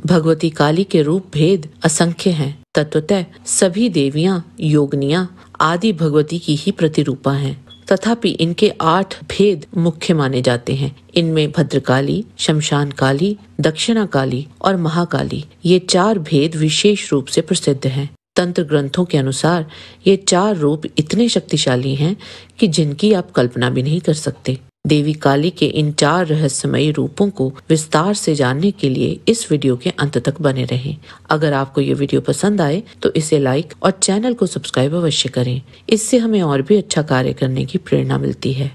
भगवती काली के रूप भेद असंख्य हैं। तत्वतः सभी देवियां योगिनियां आदि भगवती की ही प्रतिरूपा हैं। तथापि इनके 8 भेद मुख्य माने जाते हैं। इनमें भद्रकाली, शमशान काली, दक्षिणा काली और महाकाली ये 4 भेद विशेष रूप से प्रसिद्ध हैं। तंत्र ग्रंथों के अनुसार ये 4 रूप इतने शक्तिशाली हैं कि जिनकी आप कल्पना भी नहीं कर सकते। देवी काली के इन 4 रहस्यमयी रूपों को विस्तार से जानने के लिए इस वीडियो के अंत तक बने रहें। अगर आपको ये वीडियो पसंद आए तो इसे लाइक और चैनल को सब्सक्राइब अवश्य करें। इससे हमें और भी अच्छा कार्य करने की प्रेरणा मिलती है।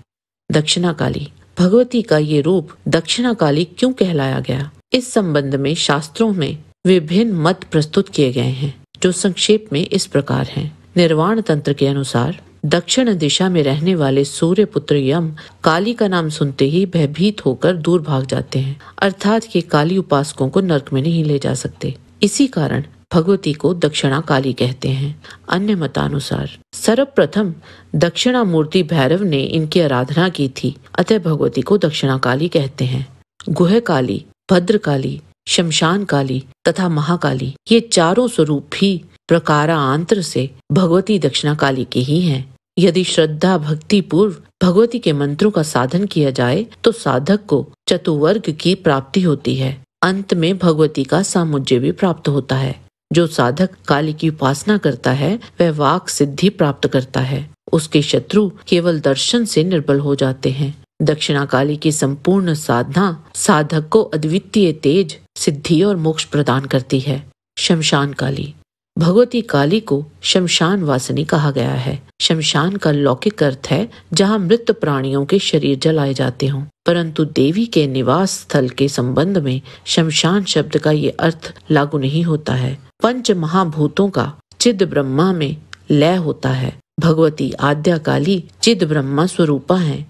दक्षिणा काली भगवती का ये रूप दक्षिणा काली क्यों कहलाया गया? इस संबंध में शास्त्रों में विभिन्न मत प्रस्तुत किए गए हैं, जो संक्षेप में इस प्रकार हैं। निर्वाण तंत्र के अनुसार दक्षिण दिशा में रहने वाले सूर्य पुत्र यम काली का नाम सुनते ही भयभीत होकर दूर भाग जाते हैं, अर्थात ये काली उपासकों को नरक में नहीं ले जा सकते। इसी कारण भगवती को दक्षिणा काली कहते हैं। अन्य मतानुसार सर्वप्रथम दक्षिणा मूर्ति भैरव ने इनकी आराधना की थी, अतः भगवती को दक्षिणा काली कहते हैं। गुह काली, भद्रकाली, शमशान काली तथा महाकाली ये चारों स्वरूप भी प्रकारांतर से भगवती दक्षिणा काली के ही हैं। यदि श्रद्धा भक्ति पूर्व भगवती के मंत्रों का साधन किया जाए तो साधक को चतुर्वर्ग की प्राप्ति होती है। अंत में भगवती का सामुज्य भी प्राप्त होता है। जो साधक काली की उपासना करता है वह वाक सिद्धि प्राप्त करता है। उसके शत्रु केवल दर्शन से निर्बल हो जाते हैं। दक्षिणा काली की संपूर्ण साधना साधक को अद्वितीय तेज, सिद्धि और मोक्ष प्रदान करती है। शमशान काली भगवती काली को शमशान वासिनी कहा गया है। शमशान का लौकिक अर्थ है जहाँ मृत प्राणियों के शरीर जलाए जाते हों, परंतु देवी के निवास स्थल के संबंध में शमशान शब्द का ये अर्थ लागू नहीं होता है। पंच महाभूतों का चिद ब्रह्मा में लय होता है। भगवती आद्या काली चिद ब्रह्मा स्वरूपा है।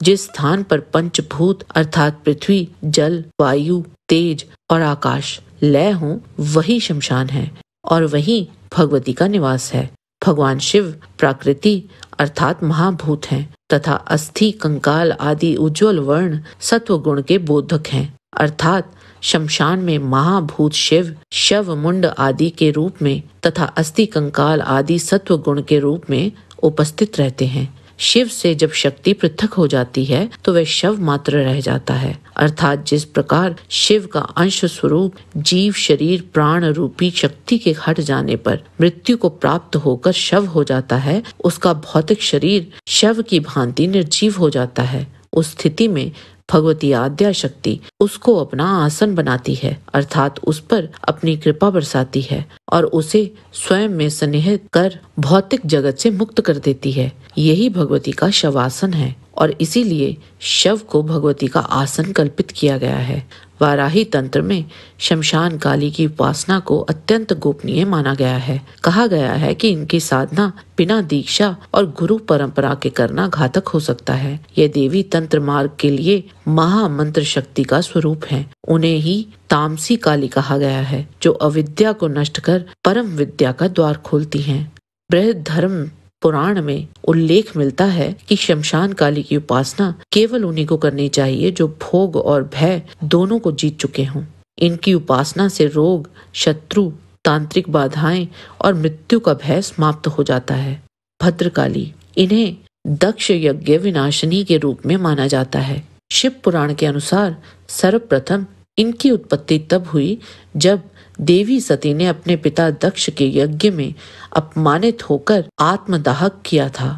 जिस स्थान पर पंचभूत अर्थात पृथ्वी, जल, वायु, तेज और आकाश लय हों वही शमशान है और वही भगवती का निवास है। भगवान शिव प्रकृति अर्थात महाभूत हैं तथा अस्थि, कंकाल आदि उज्ज्वल वर्ण सत्व गुण के बोधक हैं, अर्थात शमशान में महाभूत शिव शव मुंड आदि के रूप में तथा अस्थि, कंकाल आदि सत्व गुण के रूप में उपस्थित रहते हैं। शिव से जब शक्ति पृथक हो जाती है तो वह शव मात्र रह जाता है, अर्थात जिस प्रकार शिव का अंश स्वरूप जीव शरीर प्राण रूपी शक्ति के हट जाने पर मृत्यु को प्राप्त होकर शव हो जाता है, उसका भौतिक शरीर शव की भांति निर्जीव हो जाता है। उस स्थिति में भगवती आद्या शक्ति उसको अपना आसन बनाती है, अर्थात उस पर अपनी कृपा बरसाती है और उसे स्वयं में सन्निहित कर भौतिक जगत से मुक्त कर देती है। यही भगवती का शवासन है और इसीलिए शव को भगवती का आसन कल्पित किया गया है। वाराही तंत्र में शमशान काली की उपासना को अत्यंत गोपनीय माना गया है। कहा गया है कि इनकी साधना बिना दीक्षा और गुरु परंपरा के करना घातक हो सकता है। ये देवी तंत्र मार्ग के लिए महामंत्र शक्ति का स्वरूप है। उन्हें ही तामसी काली कहा गया है, जो अविद्या को नष्ट कर परम विद्या का द्वार खोलती हैं। बृहद धर्म पुराण में उल्लेख मिलता है कि शमशान काली की उपासना केवल उन्हीं को करनी चाहिए जो भोग और भय दोनों को जीत चुके हों। इनकी उपासना से रोग, शत्रु, तांत्रिक बाधाएं और मृत्यु का भय समाप्त हो जाता है। भद्रकाली इन्हें दक्ष यज्ञ विनाशिनी के रूप में माना जाता है। शिव पुराण के अनुसार सर्वप्रथम इनकी उत्पत्ति तब हुई जब देवी सती ने अपने पिता दक्ष के यज्ञ में अपमानित होकर आत्मदाह किया था।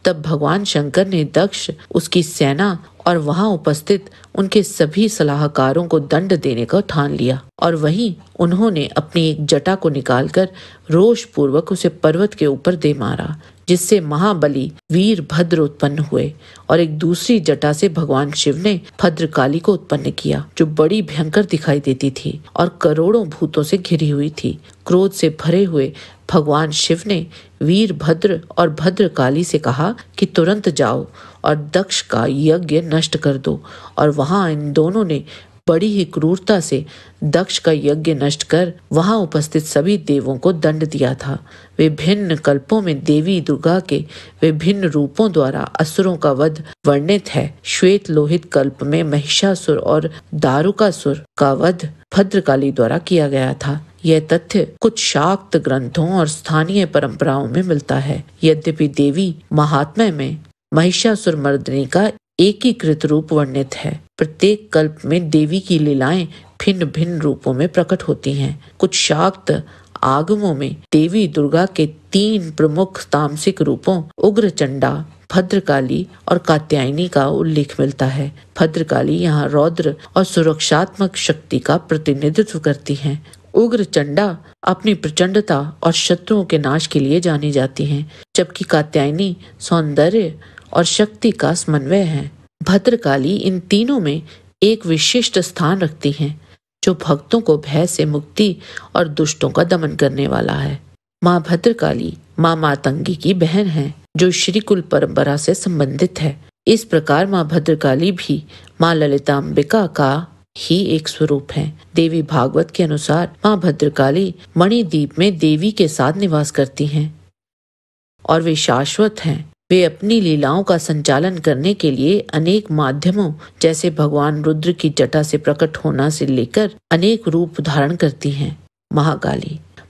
तब भगवान शंकर ने दक्ष, उसकी सेना और वहां उपस्थित उनके सभी सलाहकारों को दंड देने का ठान लिया और वहीं उन्होंने अपनी एक जटा को निकालकर रोष पूर्वक उसे पर्वत के ऊपर दे मारा, जिससे महाबली वीर भद्र उत्पन्न हुए और एक दूसरी जटा से भगवान शिव ने भद्रकाली को उत्पन्न किया, जो बड़ी भयंकर दिखाई देती थी और करोड़ों भूतों से घिरी हुई थी। क्रोध से भरे हुए भगवान शिव ने वीरभद्र और भद्रकाली से कहा कि तुरंत जाओ और दक्ष का यज्ञ नष्ट कर दो, और वहां इन दोनों ने बड़ी ही क्रूरता से दक्ष का यज्ञ नष्ट कर वहां उपस्थित सभी देवों को दंड दिया था। विभिन्न कल्पों में देवी दुर्गा के विभिन्न रूपों द्वारा असुरों का वध वर्णित है। श्वेत लोहित कल्प में महिषासुर और दारुकासुर का वध भद्रकाली द्वारा किया गया था। यह तथ्य कुछ शाक्त ग्रंथों और स्थानीय परंपराओं में मिलता है। यद्यपि देवी महात्म्य में महिषासुर मर्दिनी का एकीकृत रूप वर्णित है। प्रत्येक कल्प में देवी की लीलाएं भिन्न भिन्न रूपों में प्रकट होती हैं। कुछ शाक्त आगमों में देवी दुर्गा के 3 प्रमुख तामसिक रूपों उग्रचंडा, भद्रकाली और कात्यायनी का उल्लेख मिलता है। भद्रकाली यहाँ रौद्र और सुरक्षात्मक शक्ति का प्रतिनिधित्व करती हैं। उग्रचंडा अपनी प्रचंडता और शत्रुओं के नाश के लिए जानी जाती हैं, जबकि कात्यायनी सौंदर्य और शक्ति का समन्वय है। भद्रकाली इन तीनों में एक विशिष्ट स्थान रखती हैं, जो भक्तों को भय से मुक्ति और दुष्टों का दमन करने वाला है। माँ भद्रकाली माँ मातंगी की बहन है, जो श्रीकुल परंपरा से संबंधित है। इस प्रकार माँ भद्रकाली भी माँ ललिताम्बिका का ही एक स्वरूप है। देवी भागवत के अनुसार माँ भद्रकाली मणिद्वीप में देवी के साथ निवास करती हैं और वे शाश्वत हैं। वे अपनी लीलाओं का संचालन करने के लिए अनेक माध्यमों जैसे भगवान रुद्र की जटा से प्रकट होना से लेकर अनेक रूप धारण करती हैं।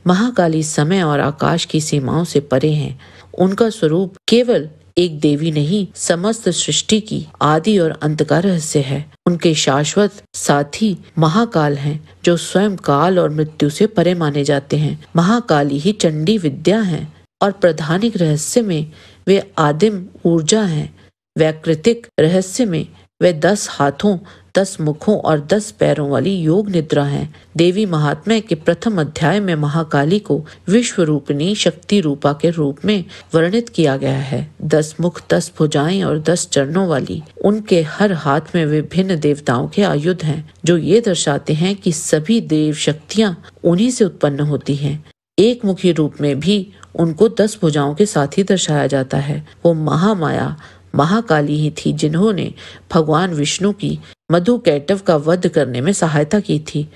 महाकाली समय और आकाश की सीमाओं से परे हैं। उनका स्वरूप केवल एक देवी नहीं, समस्त सृष्टि की आदि और अंत का रहस्य है। उनके शाश्वत साथी महाकाल हैं, जो स्वयं काल और मृत्यु से परे माने जाते हैं। महाकाली ही चंडी विद्या हैं और प्रधानिक रहस्य में वे आदिम ऊर्जा हैं। वैकृतिक रहस्य में वे 10 हाथों, 10 मुखों और 10 पैरों वाली योग निद्रा हैं। देवी महात्म्य के प्रथम अध्याय में महाकाली को विश्व रूपिणी शक्ति रूपा के रूप में वर्णित किया गया है। 10 मुख, 10 भुजाएं और 10 चरणों वाली उनके हर हाथ में विभिन्न देवताओं के आयुध हैं, जो ये दर्शाते हैं कि सभी देव शक्तियां उन्हीं से उत्पन्न होती हैं। एक मुखी रूप में भी उनको 10 भुजाओं के साथ ही दर्शाया जाता है। वो महामाया महाकाली ही थी, जिन्होंने भगवान विष्णु की मधुकैटव का वध करने में सहायता की थी।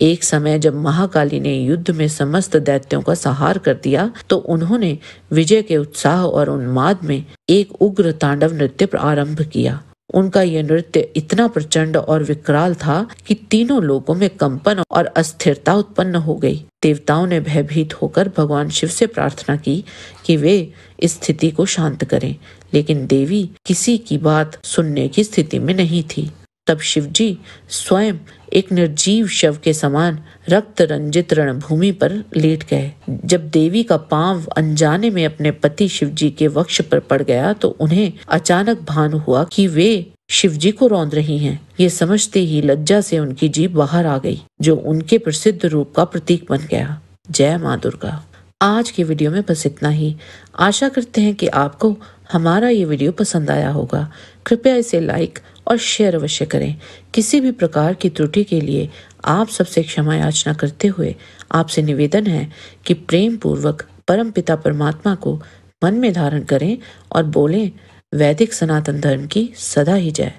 एक समय जब महाकाली ने युद्ध में समस्त दैत्यों का संहार कर दिया, तो उन्होंने विजय के उत्साह और उन्माद में एक उग्र तांडव नृत्य आरंभ किया। उनका यह नृत्य इतना प्रचंड और विकराल था कि तीनों लोगों में कंपन और अस्थिरता उत्पन्न हो गई। देवताओं ने भयभीत होकर भगवान शिव से प्रार्थना की कि वे इस स्थिति को शांत करें, लेकिन देवी किसी की बात सुनने की स्थिति में नहीं थी। तब शिवजी स्वयं एक निर्जीव शव के समान रक्त रंजित रणभूमि पर लेट गए। जब देवी का पांव अनजाने में अपने पति शिवजी के वक्ष पर पड़ गया, तो उन्हें अचानक भान हुआ कि वे शिवजी को रौंद रही हैं। ये समझते ही लज्जा से उनकी जीभ बाहर आ गई, जो उनके प्रसिद्ध रूप का प्रतीक बन गया। जय माँ दुर्गा। आज की वीडियो में बस इतना ही। आशा करते हैं कि आपको हमारा ये वीडियो पसंद आया होगा। कृपया इसे लाइक और शेयर अवश्य करें। किसी भी प्रकार की त्रुटि के लिए आप सबसे क्षमा याचना करते हुए आपसे निवेदन है कि प्रेम पूर्वक परमपिता परमात्मा को मन में धारण करें और बोलें, वैदिक सनातन धर्म की सदा ही जय।